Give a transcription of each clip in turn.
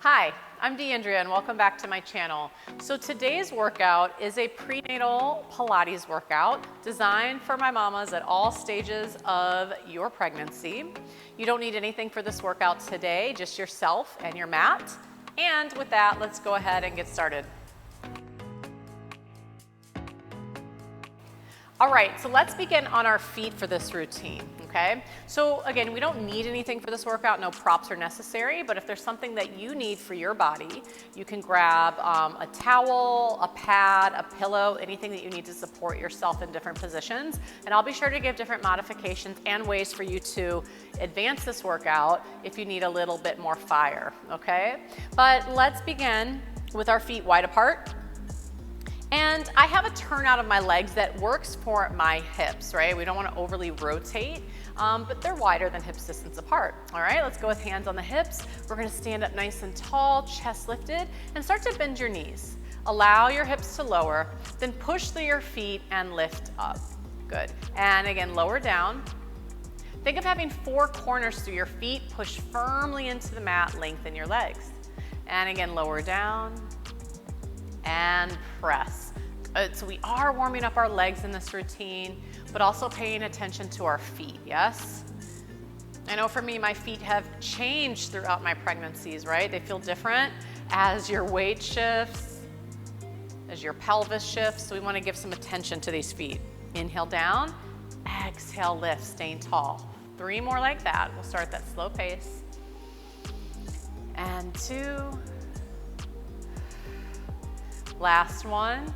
Hi, I'm Deandrea and welcome back to my channel. So today's workout is a prenatal Pilates workout designed for my mamas at all stages of your pregnancy. You don't need anything for this workout today, just yourself and your mat. And with that, let's go ahead and get started. All right, so let's begin on our feet for this routine, okay? So again, we don't need anything for this workout, no props are necessary, but if there's something that you need for your body, you can grab a towel, a pad, a pillow, anything that you need to support yourself in different positions. And I'll be sure to give different modifications and ways for you to advance this workout if you need a little bit more fire, okay? But let's begin with our feet wide apart. And I have a turnout of my legs that works for my hips, right? We don't want to overly rotate, but they're wider than hips distance apart. All right, let's go with hands on the hips. We're going to stand up nice and tall, chest lifted, and start to bend your knees. Allow your hips to lower, then push through your feet and lift up. Good. And again, lower down. Think of having 4 corners through your feet. Push firmly into the mat, lengthen your legs. And again, lower down. And press. Good. So we are warming up our legs in this routine, but also paying attention to our feet, yes? I know for me, my feet have changed throughout my pregnancies, right? They feel different as your weight shifts, as your pelvis shifts, so we want to give some attention to these feet. Inhale down, exhale lift, staying tall. 3 more like that. We'll start that slow pace. And 2. Last one,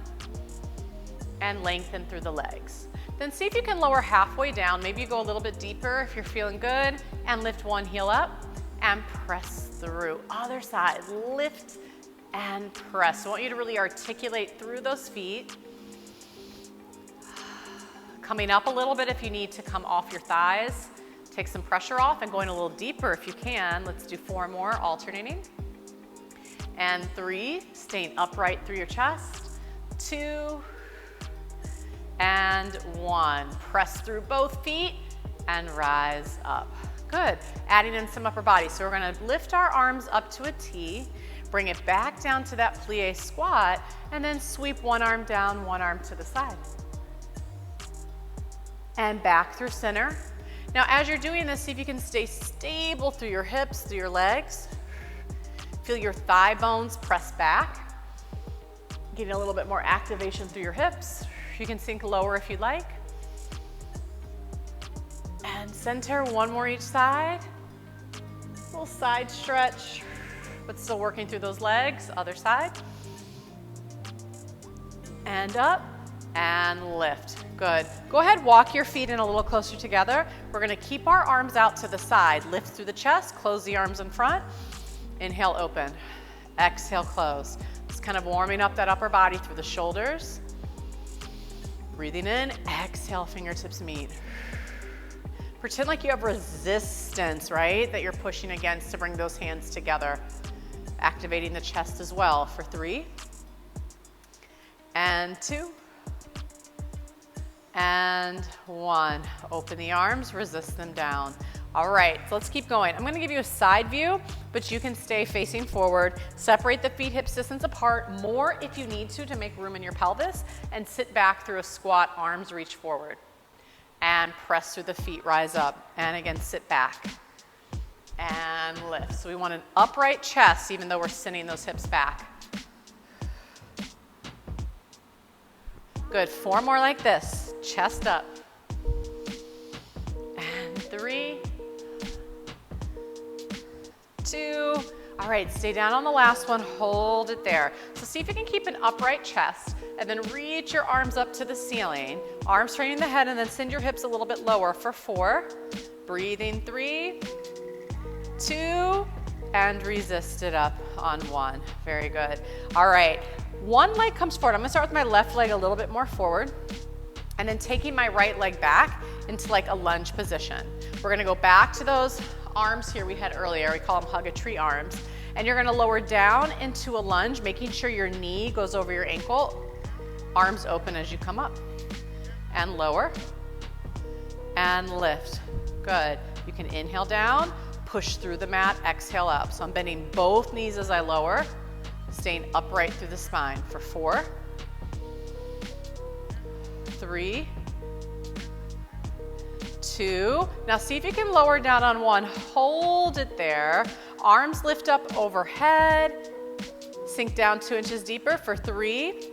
and lengthen through the legs. Then see if you can lower halfway down. Maybe you go a little bit deeper if you're feeling good, and lift one heel up and press through. Other side, lift and press. I want you to really articulate through those feet. Coming up a little bit if you need to come off your thighs. Take some pressure off and going a little deeper if you can. Let's do 4 more, alternating. And 3, staying upright through your chest. 2, and 1. Press through both feet and rise up. Good. Adding in some upper body. So we're going to lift our arms up to a T, bring it back down to that plie squat, and then sweep one arm down, one arm to the side. And back through center. Now as you're doing this, see if you can stay stable through your hips, through your legs. Feel your thigh bones press back. Getting a little bit more activation through your hips. You can sink lower if you'd like. And center, 1 more each side. Little side stretch, but still working through those legs. Other side. And up and lift. Good. Go ahead, walk your feet in a little closer together. We're gonna keep our arms out to the side. Lift through the chest, close the arms in front. Inhale, open. Exhale, close. Just kind of warming up that upper body through the shoulders. Breathing in, exhale, fingertips meet. Pretend like you have resistance, right? That you're pushing against to bring those hands together. Activating the chest as well for 3. And 2. And 1. Open the arms, resist them down. All right, so let's keep going. I'm going to give you a side view, but you can stay facing forward. Separate the feet hips distance apart more if you need to make room in your pelvis, and sit back through a squat, arms reach forward. And press through the feet, rise up. And again, sit back. And lift. So we want an upright chest even though we're sending those hips back. Good, 4 more like this. Chest up. And 3. 2. All right, stay down on the last one, hold it there. So see if you can keep an upright chest and then reach your arms up to the ceiling. Arms straighten the head and then send your hips a little bit lower for 4. Breathing 3, 2, and resist it up on 1. Very good. All right, one leg comes forward. I'm gonna start with my left leg a little bit more forward and then taking my right leg back into like a lunge position. We're gonna go back to those arms here we had earlier. We call them hug a tree arms. And you're gonna lower down into a lunge, making sure your knee goes over your ankle. Arms open as you come up. And lower. And lift. Good. You can inhale down, push through the mat, exhale up. So I'm bending both knees as I lower, staying upright through the spine for 4, 3, 2. Now see if you can lower down on 1. Hold it there. Arms lift up overhead. Sink down 2 inches deeper for 3,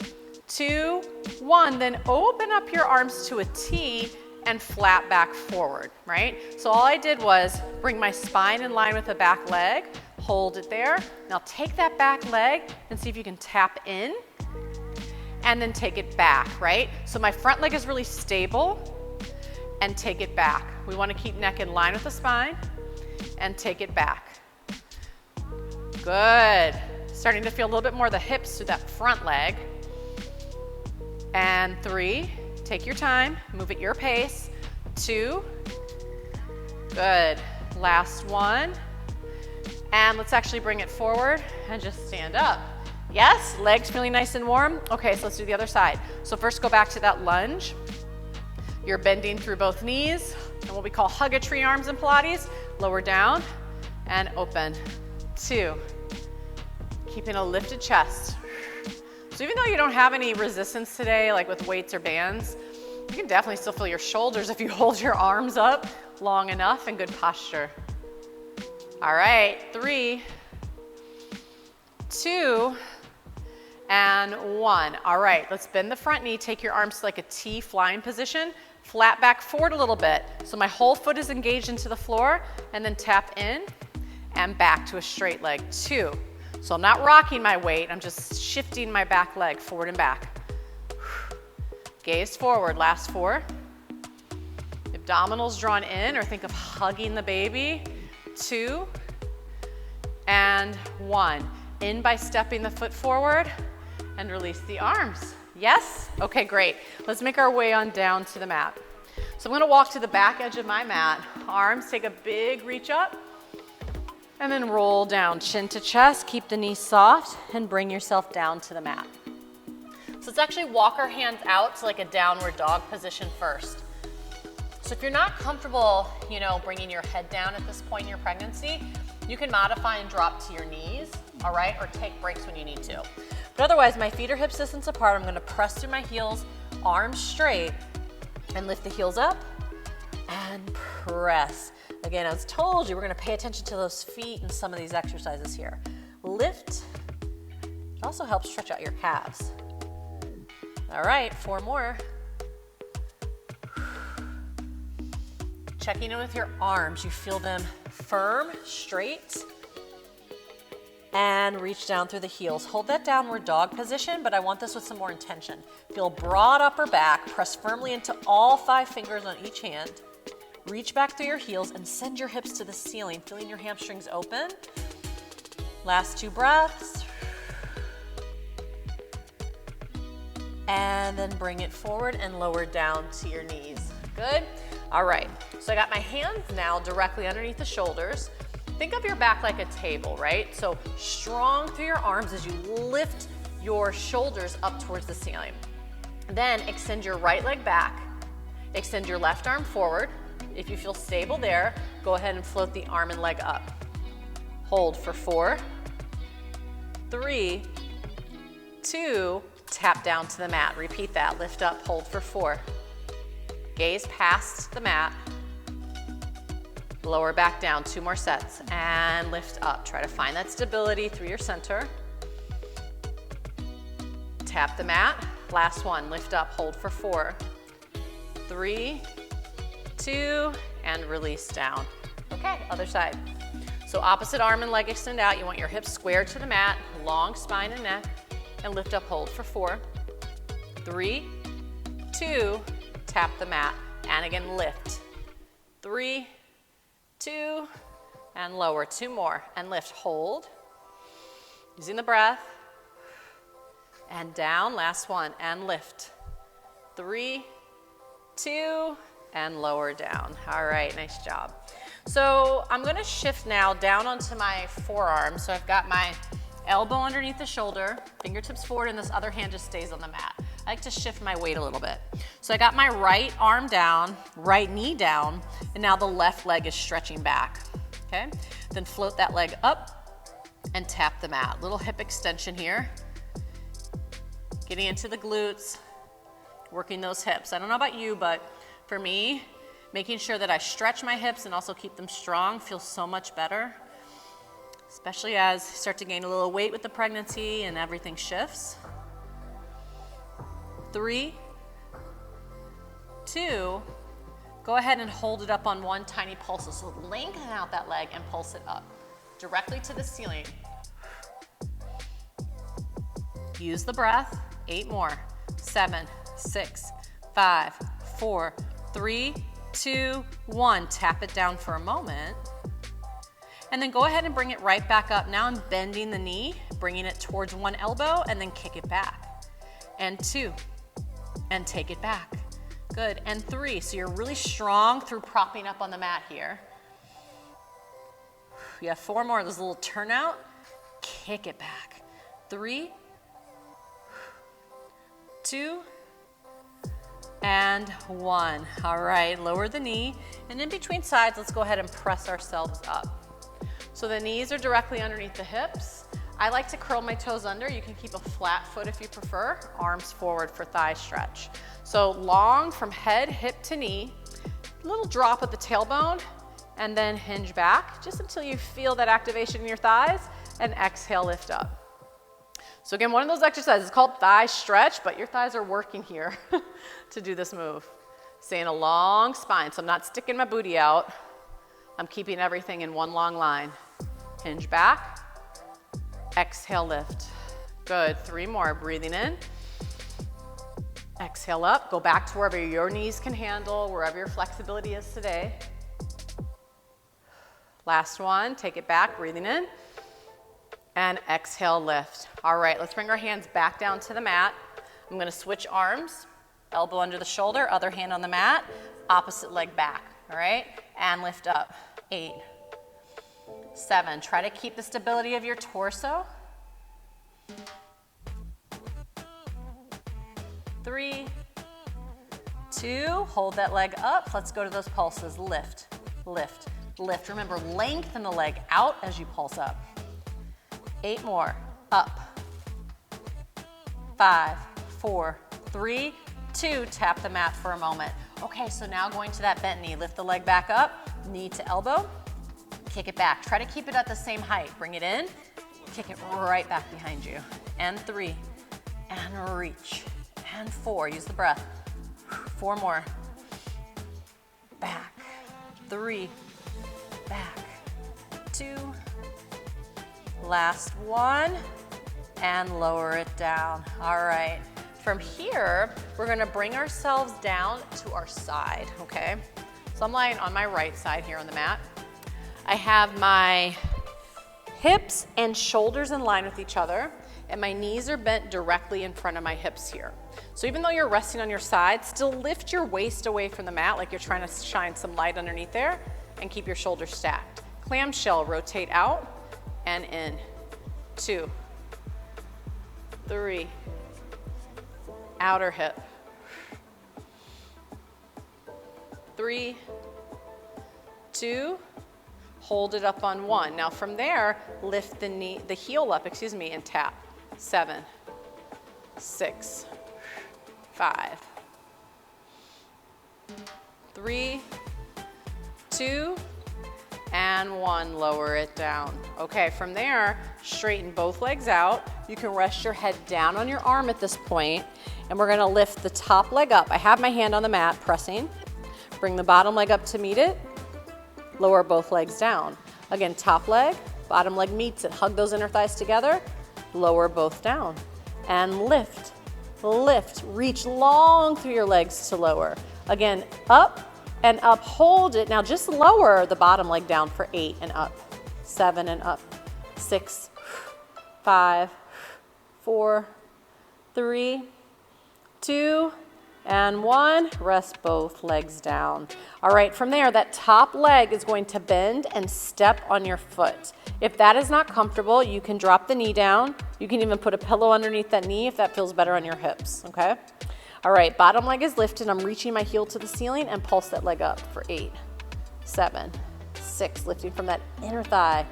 2, 1. Then open up your arms to a T and flat back forward, right? So all I did was bring my spine in line with the back leg, hold it there. Now take that back leg and see if you can tap in and then take it back, right? So my front leg is really stable and take it back. We want to keep neck in line with the spine and take it back. Good. Starting to feel a little bit more of the hips through that front leg. And 3, take your time, move at your pace. 2, good. Last 1. And let's actually bring it forward and just stand up. Yes, legs feeling nice and warm. Okay, so let's do the other side. So first go back to that lunge. You're bending through both knees, and what we call hug-a-tree arms in Pilates. Lower down and open. 2. Keeping a lifted chest. So even though you don't have any resistance today, like with weights or bands, you can definitely still feel your shoulders if you hold your arms up long enough in good posture. All right, 3, 2, and 1. All right, let's bend the front knee. Take your arms to like a T flying position. Flat back forward a little bit. So my whole foot is engaged into the floor, and then tap in and back to a straight leg. 2. So I'm not rocking my weight, I'm just shifting my back leg forward and back. Gaze forward, last 4. Abdominals drawn in, or think of hugging the baby. 2, and 1. In by stepping the foot forward, and release the arms. Yes? Okay, great. Let's make our way on down to the mat. So I'm gonna walk to the back edge of my mat. Arms, take a big reach up, and then roll down, chin to chest. Keep the knees soft, and bring yourself down to the mat. So let's actually walk our hands out to like a downward dog position first. So if you're not comfortable, bringing your head down at this point in your pregnancy, you can modify and drop to your knees, all right? Or take breaks when you need to. But otherwise, my feet are hip distance apart. I'm gonna press through my heels, arms straight, and lift the heels up, and press. Again, I was told you we're gonna pay attention to those feet in some of these exercises here. Lift. It also helps stretch out your calves. All right, 4 more. Checking in with your arms. You feel them firm, straight, and reach down through the heels. Hold that downward dog position, but I want this with some more intention. Feel broad upper back. Press firmly into all 5 fingers on each hand. Reach back through your heels and send your hips to the ceiling, feeling your hamstrings open. Last 2 breaths. And then bring it forward and lower down to your knees. Good? All right, so I got my hands now directly underneath the shoulders. Think of your back like a table, right? So strong through your arms as you lift your shoulders up towards the ceiling. Then extend your right leg back. Extend your left arm forward. If you feel stable there, go ahead and float the arm and leg up. Hold for 4, 3, 2, tap down to the mat. Repeat that, lift up, hold for 4. Gaze past the mat. Lower back down, 2 more sets, and lift up. Try to find that stability through your center. Tap the mat. Last one, lift up, hold for 4, 3, 2, and release down. Okay, other side. So opposite arm and leg extend out. You want your hips squared to the mat, long spine and neck, and lift up, hold for 4, 3, 2, tap the mat, and again lift. 3, 2, and lower. 2 more, and lift, hold. Using the breath, and down, last one, and lift. 3, 2, and lower down. All right, nice job. So I'm gonna shift now down onto my forearm. So I've got my elbow underneath the shoulder, fingertips forward, and this other hand just stays on the mat. I like to shift my weight a little bit. So I got my right arm down, right knee down, and now the left leg is stretching back. okay? Then float that leg up and tap the mat. Little hip extension here. Getting into the glutes, working those hips. I don't know about you, but for me, making sure that I stretch my hips and also keep them strong feels so much better, especially as you start to gain a little weight with the pregnancy and everything shifts. 3, 2, go ahead and hold it up on one tiny pulse. So lengthen out that leg and pulse it up directly to the ceiling. Use the breath. 8 more. 7, 6, 5, 4, 3, 2, 1. Tap it down for a moment. And then go ahead and bring it right back up. Now I'm bending the knee, bringing it towards one elbow, and then kick it back. And 2, and take it back. Good, and 3. So you're really strong through propping up on the mat here. You have 4 more, there's a little turnout. Kick it back. 3, 2, and 1. All right, lower the knee. And in between sides, let's go ahead and press ourselves up. So the knees are directly underneath the hips. I like to curl my toes under. You can keep a flat foot if you prefer. Arms forward for thigh stretch. So long from head, hip to knee. Little drop at the tailbone, and then hinge back just until you feel that activation in your thighs, and exhale, lift up. So again, one of those exercises is called thigh stretch, but your thighs are working here to do this move. Stay in a long spine, so I'm not sticking my booty out. I'm keeping everything in one long line. Hinge back, exhale, lift. Good, 3 more, breathing in. Exhale up, go back to wherever your knees can handle, wherever your flexibility is today. Last one, take it back, breathing in. And exhale, lift. All right, let's bring our hands back down to the mat. I'm gonna switch arms, elbow under the shoulder, other hand on the mat, opposite leg back, all right? And lift up. 8, 7, try to keep the stability of your torso. 3, 2, hold that leg up. Let's go to those pulses. Lift, lift, lift. Remember, lengthen the leg out as you pulse up. 8 more, up. 5, 4, 3, 2, tap the mat for a moment. Okay, so now going to that bent knee, lift the leg back up, knee to elbow, kick it back. Try to keep it at the same height. Bring it in, kick it right back behind you. And 3, and reach. And 4, use the breath. 4 more. Back, 3, back, 2, last one, and lower it down. All right, from here, we're gonna bring ourselves down to our side, okay? So I'm lying on my right side here on the mat. I have my hips and shoulders in line with each other, and my knees are bent directly in front of my hips here. So even though you're resting on your side, still lift your waist away from the mat like you're trying to shine some light underneath there, and keep your shoulders stacked. Clamshell, rotate out and in. 2, 3, outer hip. 3, 2, hold it up on 1. Now from there, lift the heel up, and tap. 7, 6, 5, 3, 2, and 1, lower it down. Okay, from there, straighten both legs out. You can rest your head down on your arm at this point, and we're gonna lift the top leg up. I have my hand on the mat, pressing. Bring the bottom leg up to meet it. Lower both legs down. Again, top leg, bottom leg meets it. Hug those inner thighs together. Lower both down. And lift, lift. Reach long through your legs to lower. Again, up and up. Hold it. Now just lower the bottom leg down for 8 and up. 7 and up. 6, 5, 4, 3, 2, and 1. Rest both legs down. All right, from there, that top leg is going to bend and step on your foot. If that is not comfortable, you can drop the knee down. You can even put a pillow underneath that knee if that feels better on your hips, okay? All right, bottom leg is lifted. I'm reaching my heel to the ceiling and pulse that leg up for 8, 7, 6, lifting from that inner thigh.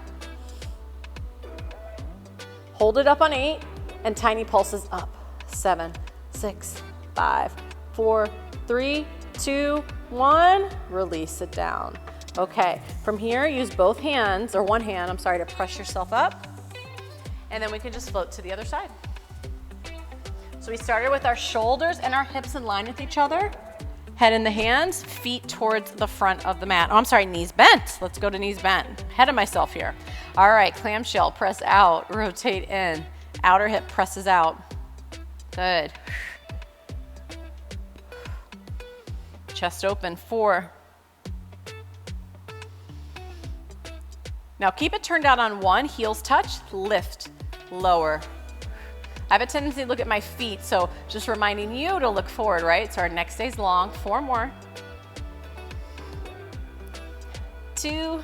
Hold it up on 8, and tiny pulses up. 7, 6, 5, 4, 3, 2, 1. Release it down. Okay, from here, use both hands, or one hand, I'm sorry, to press yourself up. And then we can just float to the other side. So we started with our shoulders and our hips in line with each other. Head in the hands, feet towards the front of the mat. Oh, I'm sorry, knees bent. Let's go to knees bent. Ahead of myself here. All right, clamshell, press out, rotate in. Outer hip presses out. Good. Chest open, 4. Now keep it turned out on 1, heels touch, lift, lower. I have a tendency to look at my feet, so just reminding you to look forward, right? So our neck stays long. 4 more. 2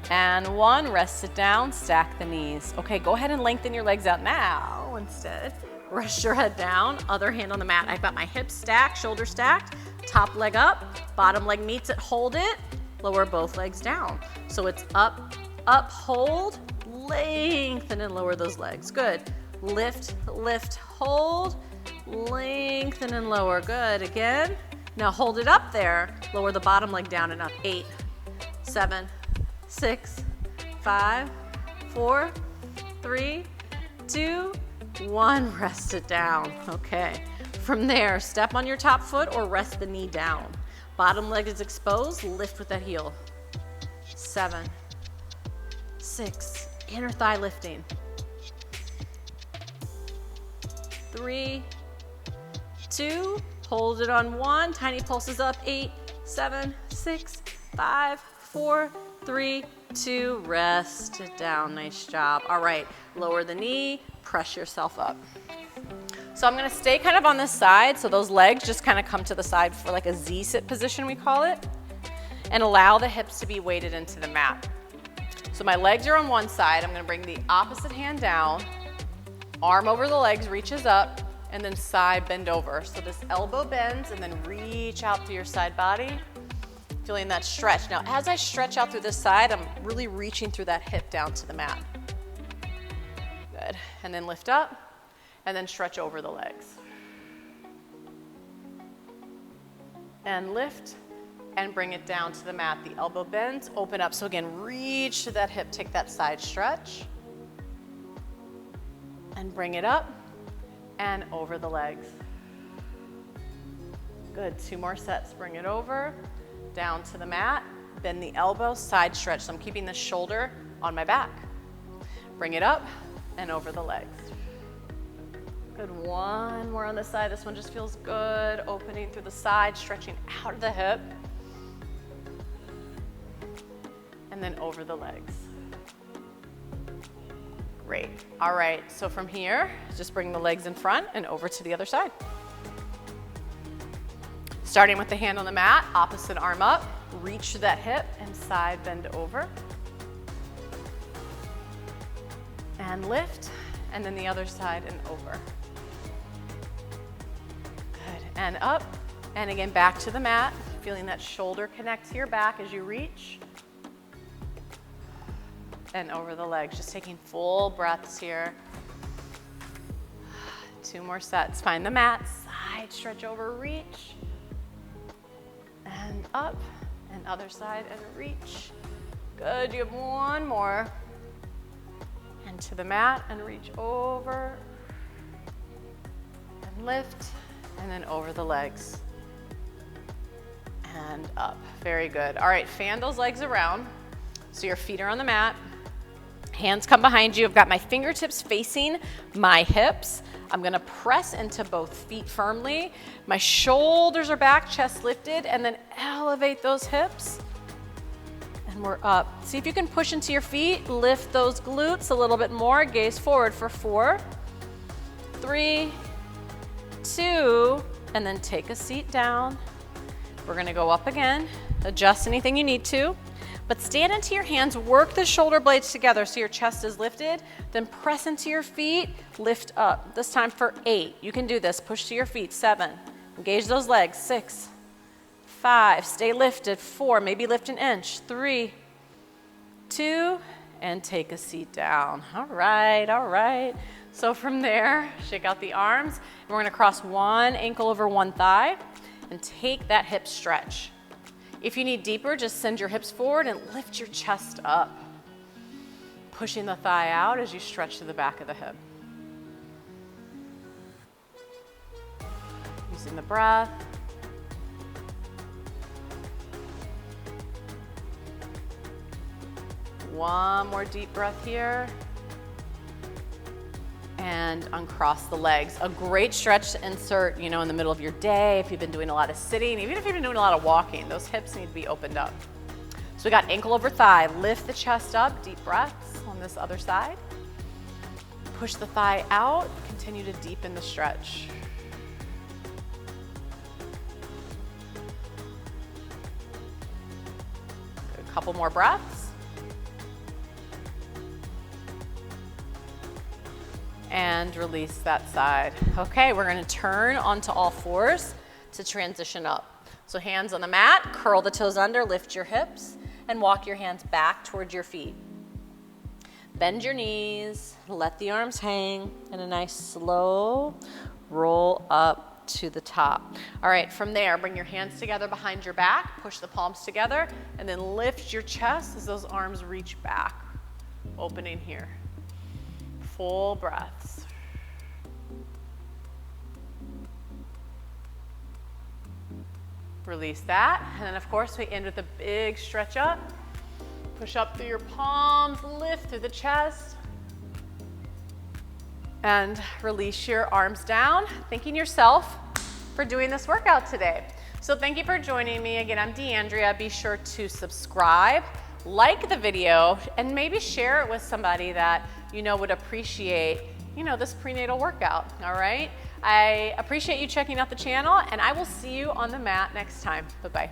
and 1. Rest it down, stack the knees. Okay, go ahead and lengthen your legs out now instead. Rest your head down, other hand on the mat. I've got my hips stacked, shoulders stacked, top leg up, bottom leg meets it, hold it, lower both legs down. So it's up, up, hold, lengthen and lower those legs. Good. Lift, lift, hold, lengthen and lower. Good. Again. Now hold it up there. Lower the bottom leg down and up. 8, 7, 6, 5, 4, 3, 2, 1. Rest it down. Okay. From there, step on your top foot or rest the knee down. Bottom leg is exposed. Lift with that heel. 7, 6. Inner thigh lifting. 3, 2, hold it on 1, tiny pulses up, 8, 7, 6, 5, 4, 3, 2, rest it down, nice job. All right, lower the knee, press yourself up. So I'm gonna stay kind of on this side, so those legs just kind of come to the side for like a Z-sit position, we call it, and allow the hips to be weighted into the mat. So my legs are on one side, I'm gonna bring the opposite hand down, arm over the legs, reaches up, and then side bend over. So this elbow bends and then reach out through your side body, feeling that stretch. Now, as I stretch out through this side, I'm really reaching through that hip down to the mat. Good. And then lift up, and then stretch over the legs. And lift, and bring it down to the mat. The elbow bends, open up. So again, reach to that hip, take that side stretch. And bring it up and over the legs. Good, 2 more sets. Bring it over, down to the mat, bend the elbow, side stretch. So I'm keeping the shoulder on my back. Bring it up and over the legs. Good, 1 more on the side. This one just feels good. Opening through the side, stretching out of the hip. And then over the legs. Great. All right, so from here, just bring the legs in front and over to the other side. Starting with the hand on the mat, opposite arm up, reach to that hip and side bend over. And lift, and then the other side and over. Good, and up, and again back to the mat, feeling that shoulder connect to your back as you reach. And over the legs, just taking full breaths here. 2 more sets. Find the mat, side stretch over, reach. And up, and other side and reach. Good, you have 1 more. And to the mat and reach over. And lift, and then over the legs. And up, very good. All right, fan those legs around. So your feet are on the mat. Hands come behind you. I've got my fingertips facing my hips. I'm gonna press into both feet firmly. My shoulders are back, chest lifted, and then elevate those hips. And we're up. See if you can push into your feet, lift those glutes a little bit more. Gaze forward for 4, 3, 2, and then take a seat down. We're gonna go up again. Adjust anything you need to. But stand into your hands, work the shoulder blades together so your chest is lifted, then press into your feet, lift up. This time for 8. You can do this. Push to your feet. 7. Engage those legs. 6, 5. Stay lifted. 4. Maybe lift an inch. 3, 2, and take a seat down. All right, all right. So from there, shake out the arms, and we're gonna cross one ankle over one thigh and take that hip stretch. If you need deeper, just send your hips forward and lift your chest up, pushing the thigh out as you stretch to the back of the hip. Using the breath. One more deep breath here. And uncross the legs. A great stretch to insert, in the middle of your day if you've been doing a lot of sitting, even if you've been doing a lot of walking, those hips need to be opened up. So we got ankle over thigh, lift the chest up, deep breaths on this other side. Push the thigh out, continue to deepen the stretch. A couple more breaths. And release that side. Okay, we're gonna turn onto all fours to transition up. So hands on the mat, curl the toes under, lift your hips, and walk your hands back towards your feet. Bend your knees, let the arms hang, and a nice slow roll up to the top. All right, from there, bring your hands together behind your back, push the palms together, and then lift your chest as those arms reach back, opening here. Full breaths. Release that, and then of course we end with a big stretch up. Push up through your palms, lift through the chest, and release your arms down, thanking yourself for doing this workout today. So thank you for joining me. Again, I'm DeAndrea. Be sure to subscribe, like the video, and maybe share it with somebody that would appreciate, this prenatal workout, all right? I appreciate you checking out the channel, and I will see you on the mat next time. Bye-bye.